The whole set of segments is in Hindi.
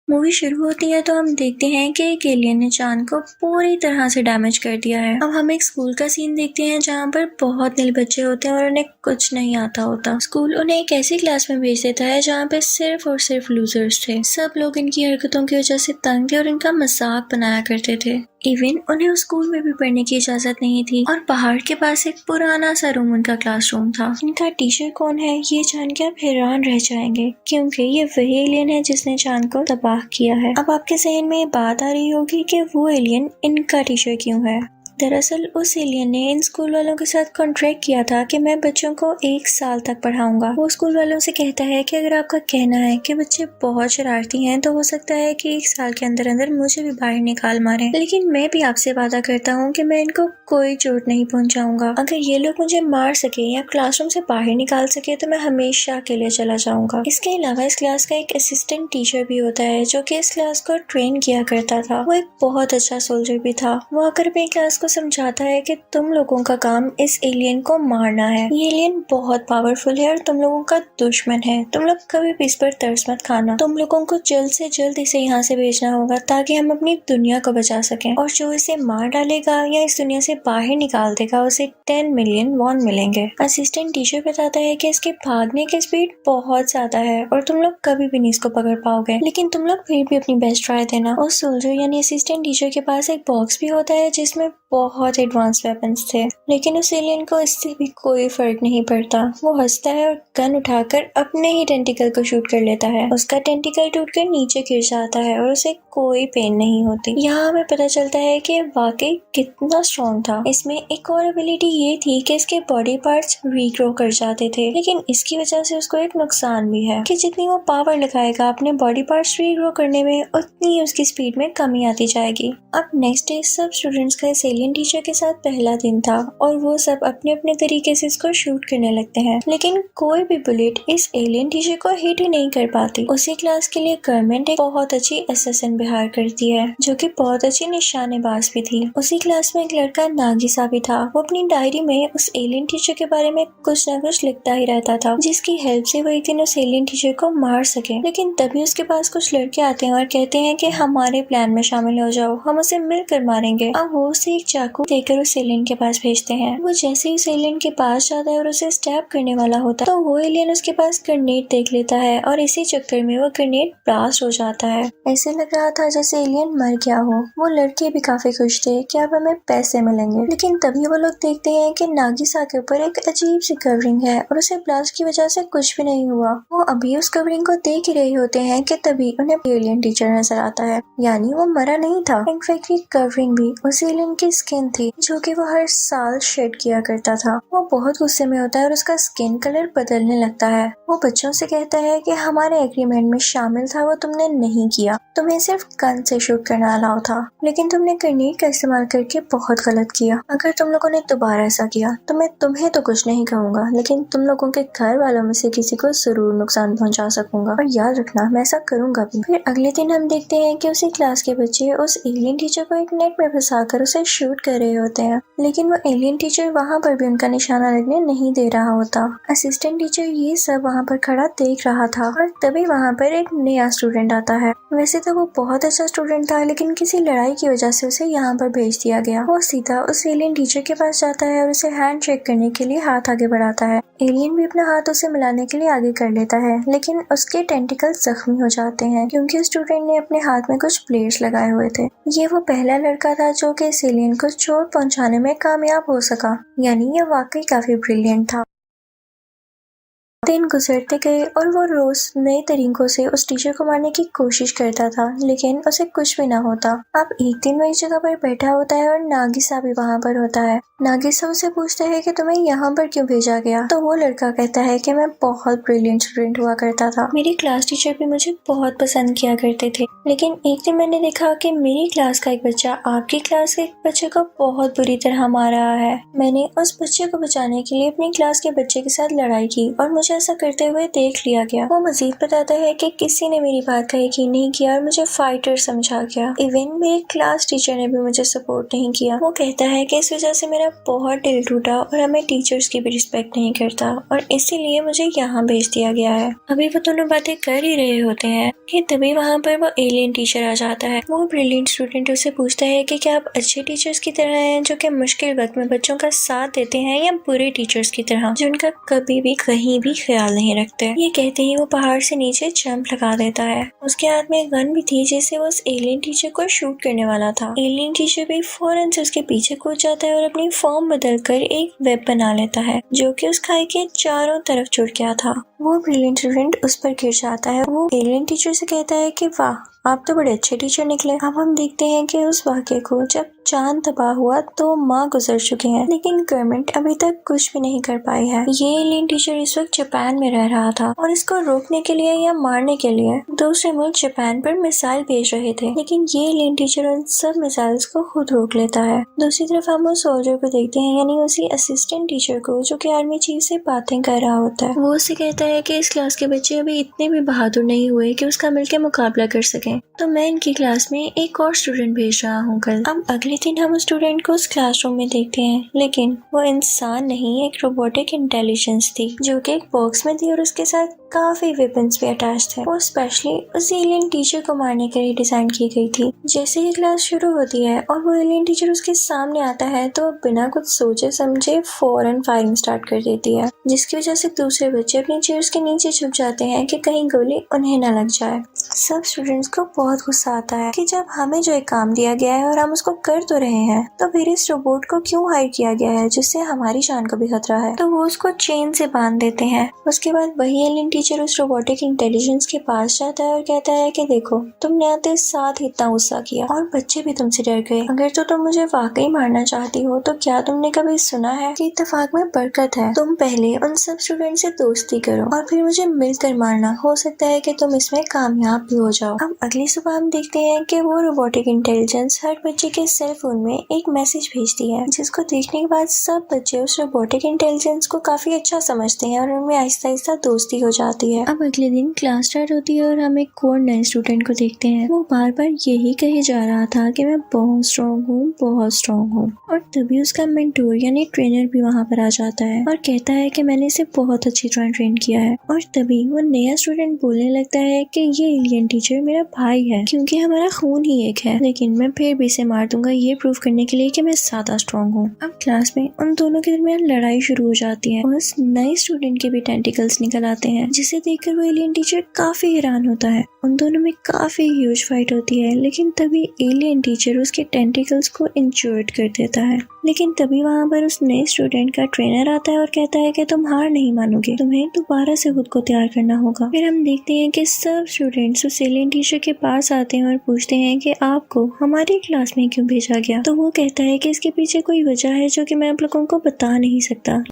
मूवी शुरू होती है तो हम देखते हैं कि एक एलियन ने चांद को पूरी तरह से डैमेज कर दिया है। अब हम एक स्कूल का सीन देखते हैं जहाँ पर बहुत नील बच्चे होते हैं और उन्हें कुछ नहीं आता होता। स्कूल उन्हें एक ऐसी क्लास में भेज देता है जहाँ पे सिर्फ और सिर्फ लूजर्स थे। सब लोग इनकी हरकतों की वजह से तंग थे और इनका मजाक बनाया करते थे। इवन उन्हें उस स्कूल में भी पढ़ने की इजाजत नहीं थी और पहाड़ के पास एक पुराना सा रूम उनका क्लासरूम था। इनका टीचर कौन है ये जान के आप हैरान रह जाएंगे, क्योंकि ये वही एलियन है जिसने चांद को तबाह किया है। अब आपके जहन में ये बात आ रही होगी कि वो एलियन इनका टीचर क्यों है। दरअसल उस एलियन ने इन स्कूल वालों के साथ कॉन्ट्रैक्ट किया था कि मैं बच्चों को 1 साल तक पढ़ाऊंगा। वो स्कूल वालों से कहता है कि अगर आपका कहना है कि बच्चे बहुत शरारती हैं तो हो सकता है कि 1 साल के अंदर अंदर मुझे भी बाहर निकाल मारें, लेकिन मैं भी आपसे वादा करता हूँ कि मैं इनको कोई चोट नहीं पहुंचाऊंगा। अगर ये लोग मुझे मार सके या क्लासरूम से बाहर निकाल सके तो मैं हमेशा के लिए चला जाऊंगा। इसके अलावा इस क्लास का एक असिस्टेंट टीचर भी होता है जो कि इस क्लास को ट्रेन किया करता था। वो एक बहुत अच्छा सोल्जर भी था। वो आकर अपनी क्लास समझाता है कि तुम लोगों का काम इस एलियन को मारना है। ये एलियन बहुत पावरफुल है और तुम लोगों का दुश्मन है। तुम लोग कभी भी इस पर तरस मत खाना। तुम लोगों को जल्द से जल्द इसे यहाँ से भेजना होगा ताकि हम अपनी दुनिया को बचा सकें, और जो इसे मार डालेगा या इस दुनिया से बाहर निकाल देगा उसे 10 मिलियन वॉन मिलेंगे। असिस्टेंट टीचर बताता है कि इसके भागने की स्पीड बहुत ज्यादा है और तुम लोग कभी भी नहीं इसको पकड़ पाओगे, लेकिन तुम लोग फिर भी अपनी बेस्ट ट्राई देना। उस सोल्जर यानी असिस्टेंट टीचर के पास एक बॉक्स भी होता है जिसमें बहुत एडवांस वेपन्स थे, लेकिन उस एलियन को इससे भी कोई फर्क नहीं पड़ता। वो हंसता है और गन उठाकर अपने ही टेंटिकल को शूट कर लेता है। उसका टेंटिकल टूटकर नीचे गिर जाता है और उसे कोई पेन नहीं होती। यहाँ हमें पता चलता है कि वाकई कितना स्ट्रॉन्ग था। इसमें एक और एबिलिटी ये थी कि इसके बॉडी पार्ट्स रीग्रो कर जाते थे, लेकिन इसकी वजह से उसको एक नुकसान भी है कि जितनी वो पावर लगाएगा अपने बॉडी पार्ट्स रीग्रो करने में, उतनी उसकी स्पीड में कमी आती जाएगी। अब नेक्स्ट डे सब स्टूडेंट्स का इस एलियन टीचर के साथ पहला दिन था और वो सब अपने अपने तरीके से इसको शूट करने लगते हैं, लेकिन कोई भी बुलेट इस एलियन टीचर को हिट ही नहीं कर पाती। उसी क्लास के लिए गवर्नमेंट एक बहुत अच्छी असैसिन हायर करती है जो कि बहुत अच्छी निशानेबाज भी थी। उसी क्लास में एक लड़का नागिसा भी था। वो अपनी डायरी में उस एलियन टीचर के बारे में कुछ न कुछ लिखता ही रहता था, जिसकी हेल्प से वो एक दिन उस एलियन टीचर को मार सके। लेकिन तभी उसके पास कुछ लड़के आते हैं और कहते हैं कि हमारे प्लान में शामिल हो जाओ, हम उसे मिलकर मारेंगे। अब वो उसे एक चाकू देकर उस एलियन के पास भेजते हैं। वो जैसे ही उस एलियन के पास जाता है और उसे स्टैब करने वाला होता है तो वो एलियन उसके पास ग्रेनेड देख लेता है और इसी चक्कर में वो ग्रेनेड ब्लास्ट हो जाता है। ऐसे लग रहा था जैसे एलियन मर गया हो। वो लड़के भी काफी खुश थे कि अब हमें पैसे मिलेंगे, लेकिन तभी वो लोग देखते हैं कि नागिसा के ऊपर एक अजीब सी कवरिंग है और उसे ब्लास्ट की वजह से कुछ भी नहीं हुआ। वो अभी उस कवरिंग को देख ही रहे होते हैं कि तभी उन्हें एलियन टीचर नजर आता है, यानी वो मरा नहीं था। इनफैक्ट ये कवरिंग भी उस एलियन की स्किन थी जो कि वो हर साल शेड किया करता था। वो बहुत गुस्से में होता है और उसका स्किन कलर बदलने लगता है। वो बच्चों से कहता है कि हमारे एग्रीमेंट में शामिल था वो तुमने नहीं किया, तुम्हें सिर्फ गन से शूट करना अलाउ था, लेकिन तुमने ग्रेनेड का इस्तेमाल करके बहुत गलत किया। अगर तुम लोगों ने दोबारा ऐसा किया तो मैं तुम्हें तो कुछ नहीं कहूँगा, लेकिन तुम लोगों के घर वालों में से किसी को जरूर नुकसान पहुँचा सकूंगा, और याद रखना मैं ऐसा करूंगा भी। फिर अगले दिन हम देखते हैं कि उसी क्लास के बच्चे उस एलियन टीचर को एक नेट में फंसाकर उसे शूट कर रहे होते हैं, लेकिन वो एलियन टीचर वहाँ पर भी उनका निशाना लगने नहीं दे रहा होता। असिस्टेंट टीचर ये सब वहाँ पर खड़ा देख रहा था और तभी वहाँ पर एक नया स्टूडेंट आता है। वैसे तो वो बहुत अच्छा स्टूडेंट था, लेकिन किसी लड़ाई की वजह से उसे यहाँ पर भेज दिया गया। वो सीधा उस एलियन टीचर के पास जाता है और उसे हैंड शेक करने के लिए हाथ आगे बढ़ाता है। एलियन भी अपना हाथ उसे मिलाने के लिए आगे कर लेता है, लेकिन उसके टेंटिकल जख्मी हो जाते हैं क्योंकि स्टूडेंट ने अपने हाथ में कुछ प्लेट्स लगाए हुए थे। ये वो पहला लड़का था जो कि इस एलियन को चोट पहुंचाने में कामयाब हो सका, यानी ये वाकई काफी ब्रिलियंट था। दिन गुजरते गए और वो रोज नए तरीकों से उस टीचर को मारने की कोशिश करता था, लेकिन उसे कुछ भी ना होता। अब एक दिन वही जगह पर बैठा होता है और नागिसा भी वहाँ पर होता है। नागिसा उसे पूछता है कि तुम्हें यहाँ पर क्यों भेजा गया, तो वो लड़का कहता है कि मैं बहुत ब्रिलियंट स्टूडेंट हुआ करता था, मेरी क्लास टीचर भी मुझे बहुत पसंद किया करते थे, लेकिन एक दिन मैंने देखा कि मेरी क्लास का एक बच्चा आपकी क्लास के एक बच्चे को बहुत बुरी तरह मार रहा है। मैंने उस बच्चे को बचाने के लिए अपनी क्लास के बच्चे के साथ लड़ाई की और मुझे ऐसा करते हुए देख लिया गया। वो मजीद बताता है कि किसी ने मेरी बात का यकीन नहीं किया और मुझे फाइटर समझा गया। इवन मेरे क्लास टीचर ने भी मुझे सपोर्ट नहीं किया। वो कहता है कि इस वजह से मेरा बहुत दिल टूटा और हमें टीचर्स की भी रिस्पेक्ट नहीं करता और इसीलिए मुझे यहाँ भेज दिया गया है। अभी वो दोनों बातें कर ही रहे होते हैं कि तभी वहाँ पर वो एलियन टीचर आ जाता है। वो ब्रिलियंट स्टूडेंट उससे पूछता है कि क्या आप अच्छे टीचर्स की तरह हैं जो कि मुश्किल वक्त में बच्चों का साथ देते हैं, या बुरे टीचर्स की तरह जो उनका कभी भी कहीं भी ख्याल नहीं रखते। ये कहते ही वो पहाड़ से नीचे जंप लगा देता है। उसके हाथ में एक गन भी थी जिससे वो उस एलियन टीचर को शूट करने वाला था। एलियन टीचर भी फौरन से उसके पीछे कूद जाता है और अपनी फॉर्म बदलकर एक वेब बना लेता है जो कि उस खाई के चारों तरफ जुड़ गया था। वो ब्रिलियंट स्टूडेंट उस पर गिर जाता है। वो एलियन टीचर से कहता है कि वाह, आप तो बड़े अच्छे टीचर निकले। अब हम देखते हैं कि उस वाक़े को जब चांद तबाह हुआ तो माँ गुजर चुके हैं, लेकिन गवर्नमेंट अभी तक कुछ भी नहीं कर पाई है। ये एलियन टीचर इस वक्त जापान में रह रहा था और इसको रोकने के लिए या मारने के लिए दूसरे मुल्क जापान पर मिसाइल भेज रहे थे, लेकिन ये एलियन टीचर उन सब मिसाइल्स को खुद रोक लेता है। दूसरी तरफ हम उस सोल्जर को देखते हैं, यानी उसी असिस्टेंट टीचर को जो कि आर्मी चीफ से बातें कर रहा होता है। वो उससे कहता है कि इस क्लास के बच्चे अभी इतने भी बहादुर नहीं हुए कि उसका मिलकर मुकाबला कर सकें, तो मैं इनकी क्लास में एक और स्टूडेंट भेज रहा हूँ कल। अब अगले दिन हम उस स्टूडेंट को उस क्लासरूम में देखते हैं, लेकिन वो इंसान नहीं, एक रोबोटिक इंटेलिजेंस थी जो कि एक बॉक्स में थी और उसके साथ काफी वेपन्स भी अटैच थे। वो स्पेशली उस एलियन टीचर को मारने के लिए डिजाइन की गई थी। जैसे ही क्लास शुरू होती है और वो एलियन टीचर उसके सामने आता है तो बिना कुछ सोचे समझे फौरन फायरिंग स्टार्ट कर देती है, जिसकी वजह से दूसरे बच्चे अपनी चेयर्स के नीचे छुप जाते हैं कि कहीं गोली उन्हें न लग जाए। सब स्टूडेंट्स को बहुत गुस्सा आता है कि जब हमें जो एक काम दिया गया है और हम उसको कर तो रहे हैं, तो फिर इस रोबोट को क्यों हायर किया गया है जिससे हमारी जान को भी खतरा है। तो वो उसको चेन से बांध देते हैं। उसके बाद वही एलियन टीचर उस रोबोटिक इंटेलिजेंस के पास जाता है और कहता है कि देखो, तुमने आते साथ ही इतना गुस्सा किया और बच्चे भी तुमसे डर गए। अगर तो तुम मुझे वाकई मारना चाहती हो तो क्या तुमने कभी सुना है कि इत्तेफाक में बरकत है। तुम पहले उन सब स्टूडेंट से दोस्ती करो और फिर मुझे मिलकर मारना, हो सकता है कि तुम इसमें कामयाब भी हो जाओ। अब अगली सुबह हम देखते हैं कि वो रोबोटिक इंटेलिजेंस हर बच्चे के सेल फोन में एक मैसेज भेजती है, जिसको देखने के बाद सब बच्चे उस रोबोटिक इंटेलिजेंस को काफी अच्छा समझते हैं और उनमें आहिस्ता आहिस्ता दोस्ती हो जाती है। अब अगले दिन क्लास स्टार्ट होती है और हम एक और नए स्टूडेंट को देखते हैं। वो बार बार यही कहे जा रहा था कि मैं बहुत स्ट्रॉन्ग हूँ, बहुत स्ट्रॉन्ग हूँ, और तभी उसका मेंटोर यानी ट्रेनर भी वहाँ पर आ जाता है और कहता है कि मैंने इसे बहुत अच्छी तरह ट्रेन किया है। और तभी वो नया स्टूडेंट बोलने लगता है कि ये एलियन टीचर मेरा भाई है क्योंकि हमारा खून ही एक है, लेकिन मैं फिर भी इसे मार दूंगा ये प्रूव करने के लिए कि मैं ज्यादा स्ट्रॉन्ग हूँ। अब क्लास में उन दोनों के दरमियान लड़ाई शुरू हो जाती है और उस नए स्टूडेंट के भी टेंटिकल्स निकल आते हैं, जिसे देखकर वो एलियन टीचर काफी हैरान होता है। उन दोनों में काफी ह्यूज फाइट होती है, लेकिन तभी एलियन टीचर उसके टेंटिकल्स को इंजर्ड कर देता है। लेकिन तभी वहाँ पर उस नए स्टूडेंट का ट्रेनर आता है और कहता है कि तुम हार नहीं मानोगे, तुम्हें दोबारा से खुद को तैयार करना होगा। फिर हम देखते हैं कि सब स्टूडेंट्स उस एलियन टीचर के पास आते हैं और पूछते हैं कि आपको हमारी क्लास में क्यों भेजा गया। तो वो कहता है कि इसके पीछे कोई वजह है जो कि मैं आप लोगों को बता नहीं सकता,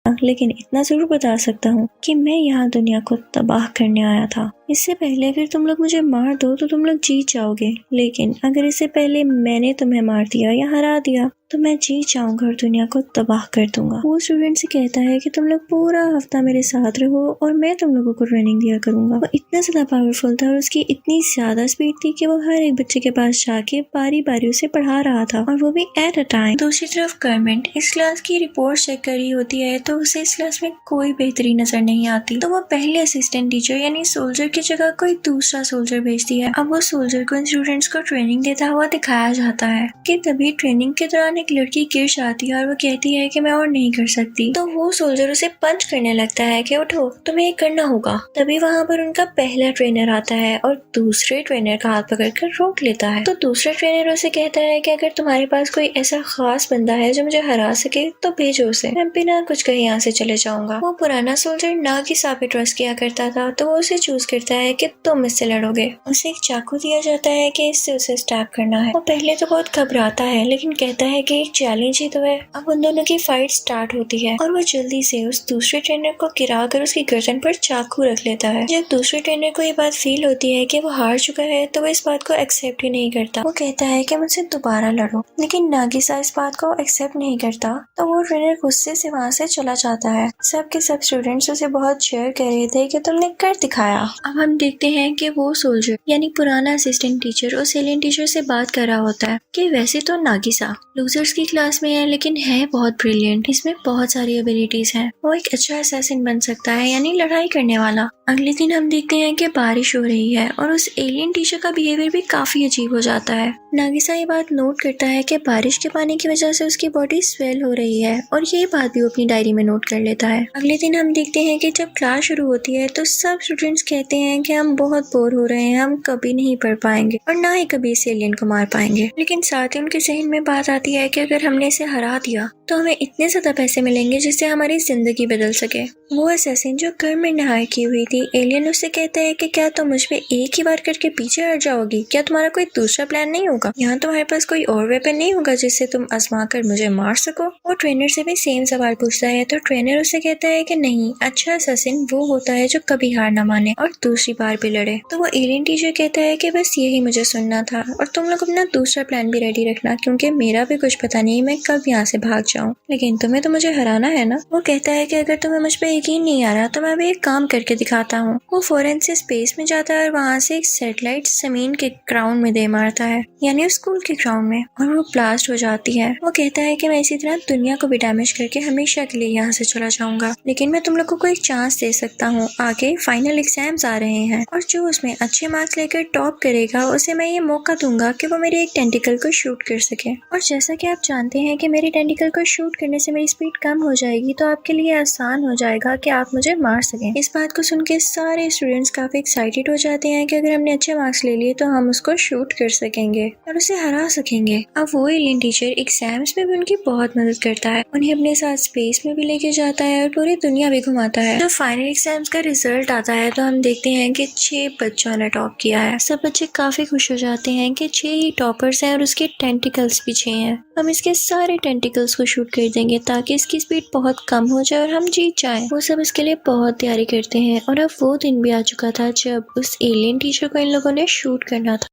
लेकिन इतना जरूर बता सकता हूँ कि मैं यहाँ दुनिया को तबाह करने आया था। इससे पहले अगर तुम लोग मुझे मार दो तो तुम लोग जीत जाओगे, लेकिन अगर इससे पहले मैंने तुम्हें मार दिया या हरा दिया तो मैं जीत जाऊंगा और दुनिया को तबाह कर दूंगा। वो स्टूडेंट से कहता है कि तुम लोग पूरा हफ्ता मेरे साथ रहो और मैं तुम लोगों को ट्रेनिंग दिया करूंगा। वो इतना ज्यादा पावरफुल था और उसकी इतनी ज्यादा स्पीड थी कि वो हर एक बच्चे के पास जाके बारी बारी उसे पढ़ा रहा था, और वो भी एट अ टाइम। दूसरी तरफ गवर्नमेंट इस क्लास की रिपोर्ट चेक कर रही होती है तो उसे इस क्लास में कोई बेहतरी नजर नहीं आती, तो वो पहले असिस्टेंट टीचर यानी सोल्जर की जगह कोई दूसरा सोल्जर भेजती है। अब वो सोल्जर को इन स्टूडेंट्स को ट्रेनिंग देता हुआ दिखाया जाता है कि तभी ट्रेनिंग के दौरान एक लड़की गिर जाती है और वो कहती है कि मैं और नहीं कर सकती। तो वो सोल्जर उसे पंच करने लगता है कि उठो, तुम्हें ये करना होगा। तभी वहाँ पर उनका पहला ट्रेनर आता है और दूसरे ट्रेनर का हाथ पकड़कर रोक लेता है। तो दूसरा ट्रेनर उसे कहता है कि अगर तुम्हारे पास कोई ऐसा खास बंदा है जो मुझे हरा सके तो भेजो उसे, मैं बिना कुछ कहे यहाँ से चले जाऊंगा। वो पुराना सोल्जर नागी साहब पे ट्रस्ट किया करता था तो वो उसे चूज करता कहता है कि तुम इससे लड़ोगे। उसे एक चाकू दिया जाता है कि इससे उसे स्टैब करना है। वो पहले तो बहुत घबराता है लेकिन कहता है कि एक चैलेंज ही तो है। अब उन दोनों की फाइट स्टार्ट होती है और वो जल्दी से उस दूसरे ट्रेनर को गिरा कर उसकी गर्दन पर चाकू रख लेता है। जब दूसरे ट्रेनर को ये बात फील होती है कि वो हार चुका है तो वो इस बात को एक्सेप्ट ही नहीं करता। वो कहता है कि मुझसे दोबारा लड़ो, लेकिन नागिसा इस बात को एक्सेप्ट नहीं करता तो वो ट्रेनर गुस्से से वहाँ से चला जाता है। सब के सब स्टूडेंट्स उसे बहुत चीयर कर रहे थे कि तुमने कर दिखाया। अब हम देखते हैं कि वो सोल्जर यानी पुराना असिस्टेंट टीचर उस एलियन टीचर से बात कर रहा होता है कि वैसे तो नागिसा लूजर्स की क्लास में है लेकिन है बहुत ब्रिलियंट, इसमें बहुत सारी एबिलिटीज हैं। वो एक अच्छा असैसिन बन सकता है यानी लड़ाई करने वाला। अगले दिन हम देखते हैं कि बारिश हो रही है और उस एलियन टीचर का बिहेवियर भी काफी अजीब हो जाता है। नागिसा ये बात नोट करता है कि बारिश के पानी की वजह से उसकी बॉडी स्वेल हो रही है और ये बात भी वो अपनी डायरी में नोट कर लेता है। अगले दिन हम देखते हैं कि जब क्लास शुरू होती है तो सब स्टूडेंट्स कहते हैं कि हम बहुत बोर हो रहे हैं, हम कभी नहीं पढ़ पाएंगे और ना ही कभी इस एलियन को मार पाएंगे। लेकिन साथ ही उनके जहन में बात आती है कि अगर हमने इसे हरा दिया तो हमें इतने ज्यादा पैसे मिलेंगे जिससे हमारी जिंदगी बदल सके। वो असैसिन जो गवर्नमेंट ने हायर की हुई थी, एलियन उससे कहता है कि क्या तुम मुझ पे एक ही बार करके पीछे हट जाओगी? क्या तुम्हारा कोई दूसरा प्लान नहीं होगा? यहाँ तुम्हारे पास कोई और वेपन नहीं होगा जिससे तुम आजमा कर मुझे मार सको? वो ट्रेनर से भी सेम सवाल पूछता है तो ट्रेनर उससे कहता है कि नहीं, अच्छा असैसिन वो होता है जो कभी हार ना माने और दूसरी बार भी लड़े। तो वो एलियन टीचर कहता है कि बस यही मुझे सुनना था और तुम लोग अपना दूसरा प्लान भी रेडी रखना क्योंकि मेरा भी कुछ पता नहीं मैं कब यहाँ से भाग जाऊँ, लेकिन तुम्हें तो मुझे हराना है ना। वो कहता है कि अगर तुम्हें मुझ पे यकीन नहीं आ रहा तो मैं भी एक काम करके दिखाता हूँ। वो फौरन से स्पेस में जाता है और वहाँ से एक सैटेलाइट जमीन के ग्राउंड में दे मारता है, यानी उस स्कूल के ग्राउंड में, और वो ब्लास्ट हो जाती है। वो कहता है कि मैं इसी तरह दुनिया को भी डैमेज करके हमेशा के लिए यहाँ से चला जाऊंगा, लेकिन मैं तुम लोगों को एक चांस दे सकता हूँ। आगे फाइनल एग्जाम्स आ रहे हैं और जो उसमें अच्छे मार्क्स लेकर टॉप करेगा उसे मैं ये मौका दूंगा कि वो मेरे एक टेंटिकल को शूट कर सके। और जैसा कि आप जानते हैं कि मेरे टेंटिकल को शूट करने से मेरी स्पीड कम हो जाएगी तो आपके लिए आसान हो जाएगा कि आप मुझे मार सकें। इस बात को सुन के सारे स्टूडेंट्स काफी एक्साइटेड हो जाते हैं कि अगर हमने अच्छे मार्क्स ले लिए तो हम उसको शूट कर सकेंगे और उसे हरा सकेंगे। अब वो एलियन टीचर एग्जाम्स में भी उनकी बहुत मदद करता है, उन्हें अपने साथ स्पेस में भी लेके जाता है और पूरी दुनिया भी घुमाता है। जब फाइनल एग्जाम्स का रिजल्ट आता है तो हम देखते हैं कि 6 बच्चों ने टॉप किया है। सब बच्चे काफी खुश हो जाते हैं कि 6 ही टॉपर्स हैं और उसके टेंटिकल्स भी 6 हैं। हम इसके सारे टेंटिकल्स को शूट कर देंगे ताकि इसकी स्पीड बहुत कम हो जाए और हम जीत जाएं। वो सब इसके लिए बहुत तैयारी करते हैं और अब वो दिन भी आ चुका था जब उस एलियन टीचर को इन लोगों ने शूट करना था।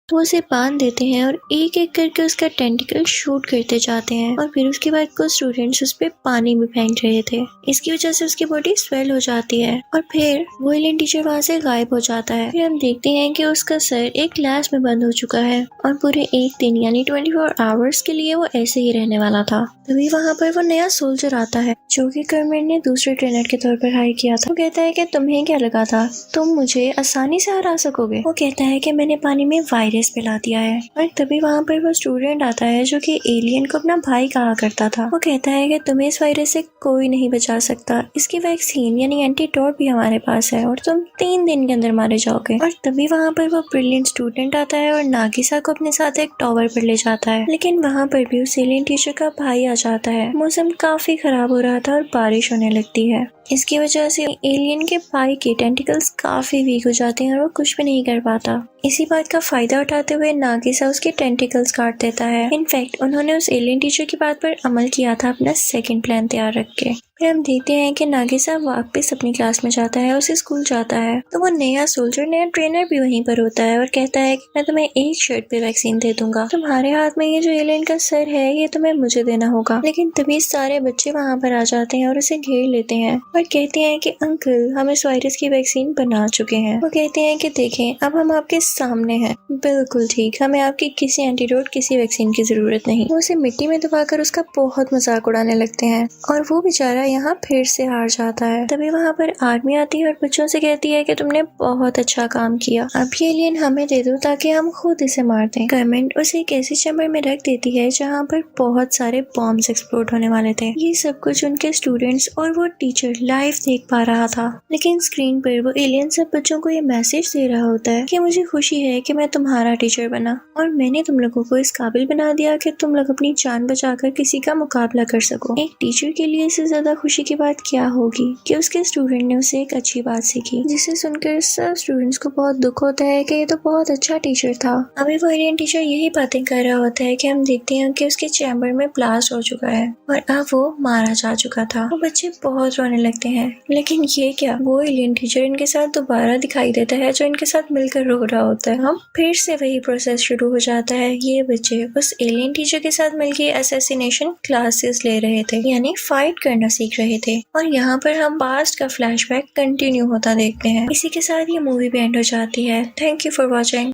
तो उसे बांध देते हैं और एक एक करके उसका टेंटिकल शूट करते जाते हैं और फिर उसके बाद कुछ स्टूडेंट्स उस पे पानी भी फेंक रहे थे। इसकी वजह से उसकी बॉडी स्वेल हो जाती है और फिर वो एलियन टीचर वहाँ से गायब हो जाता है। फिर हम देखते हैं कि उसका सर एक ग्लास में बंद हो चुका है और पूरे एक दिन यानी 24 आवर्स के लिए वो ऐसे ही रहने वाला था। तभी वहाँ पर वो नया सोल्जर आता है जो कि गवर्नमेंट ने दूसरे ट्रेनर के तौर पर हायर किया था। वो कहता है कि तुम्हें क्या लगा था तुम मुझे आसानी से हरा सकोगे? वो कहता है कि मैंने पानी में वायरस फैला दिया है। और तभी वहाँ पर वो स्टूडेंट आता है जो कि एलियन को अपना भाई कहा करता था। वो कहता है कि तुम्हें इस वायरस से कोई नहीं बचा सकता, इसकी वैक्सीन यानी एंटीडोट भी हमारे पास है और तुम 3 दिन के अंदर मारे जाओगे। और तभी वहाँ पर वो ब्रिलियंट स्टूडेंट आता है और नागिसा को अपने साथ एक टावर पर ले जाता है, लेकिन वहाँ पर भी उस एलियन टीचर का भाई आ जाता है। मौसम काफी खराब हो रहा था और बारिश होने लगती है। इसकी वजह से एलियन के भाई के टेंटिकल्स काफी वीक हो जाते हैं और वो कुछ भी नहीं कर पाता। इसी बात का फायदा उठाते हुए नागिसा उसके टेंटिकल्स काट देता है। इनफैक्ट उन्होंने उस एलियन टीचर की बात पर अमल किया था अपना सेकंड प्लान तैयार रख के। फिर हम देखते हैं कि नागिसा वापस अपनी क्लास में जाता है, उसे स्कूल जाता है तो वो नया सोल्जर नया ट्रेनर भी वहीं पर होता है और कहता है कि मैं तुम्हें एक शर्ट पे वैक्सीन दे दूंगा, तुम्हारे हाथ में ये जो एलियन का सर है ये तुम्हें मुझे देना होगा। लेकिन तभी सारे बच्चे वहाँ पर आ जाते हैं और उसे घेर लेते हैं और कहते हैं कि अंकल हम इस वायरस की वैक्सीन बना चुके हैं। वो कहते हैं कि देखें अब हम आपके सामने हैं, बिल्कुल ठीक, हमें आपकी किसी एंटीडोट किसी वैक्सीन की जरूरत नहीं। वो उसे मिट्टी में दबाकर उसका बहुत मजाक उड़ाने लगते हैं और वो बेचारा यहाँ फिर से हार जाता है। तभी वहाँ पर आर्मी आती है और बच्चों से कहती है कि तुमने बहुत अच्छा काम किया, अब ये एलियन हमें दे दो ताकि हम खुद इसे मार दें। गवर्नमेंट उसे एक ऐसी चैम्बर में रख देती है जहाँ पर बहुत सारे बॉम्ब्स एक्सप्लोड होने वाले थे। ये सब कुछ उनके स्टूडेंट्स और वो टीचर लाइव देख पा रहा था, लेकिन स्क्रीन पर वो एलियन सब बच्चों को ये मैसेज दे रहा होता है कि मुझे खुशी है कि मैं तुम्हारा टीचर बना और मैंने तुम लोगों को इस काबिल बना दिया कि तुम लोग अपनी जान बचाकर किसी का मुकाबला कर सको। एक टीचर के लिए इससे ज्यादा ज्यादा खुशी की बात क्या होगी कि उसके स्टूडेंट ने उसे एक अच्छी बात सीखी, जिसे सुनकर सब स्टूडेंट्स को बहुत दुख होता है कि ये तो बहुत अच्छा टीचर था। अभी वो एलियन टीचर यही बातें कर रहा होता है कि हम देखते हैं कि उसके चैम्बर में ब्लास्ट हो चुका है और अब वो मारा जा चुका था। वो बच्चे बहुत रोने लगते हैं, लेकिन ये क्या, वो एलियन टीचर इनके साथ दोबारा दिखाई देता है जो इनके साथ मिलकर रो रहा होता है। हम फिर से वही प्रोसेस शुरू हो जाता है। ये बच्चे उस एलियन टीचर के साथ मिलकर असैसिनेशन क्लासेस ले रहे थे, यानी फाइट करना सीख रहे थे, और यहाँ पर हम पास्ट का फ्लैशबैक कंटिन्यू होता देखते हैं। इसी के साथ ये मूवी भी एंड हो जाती है। Thank you for watching.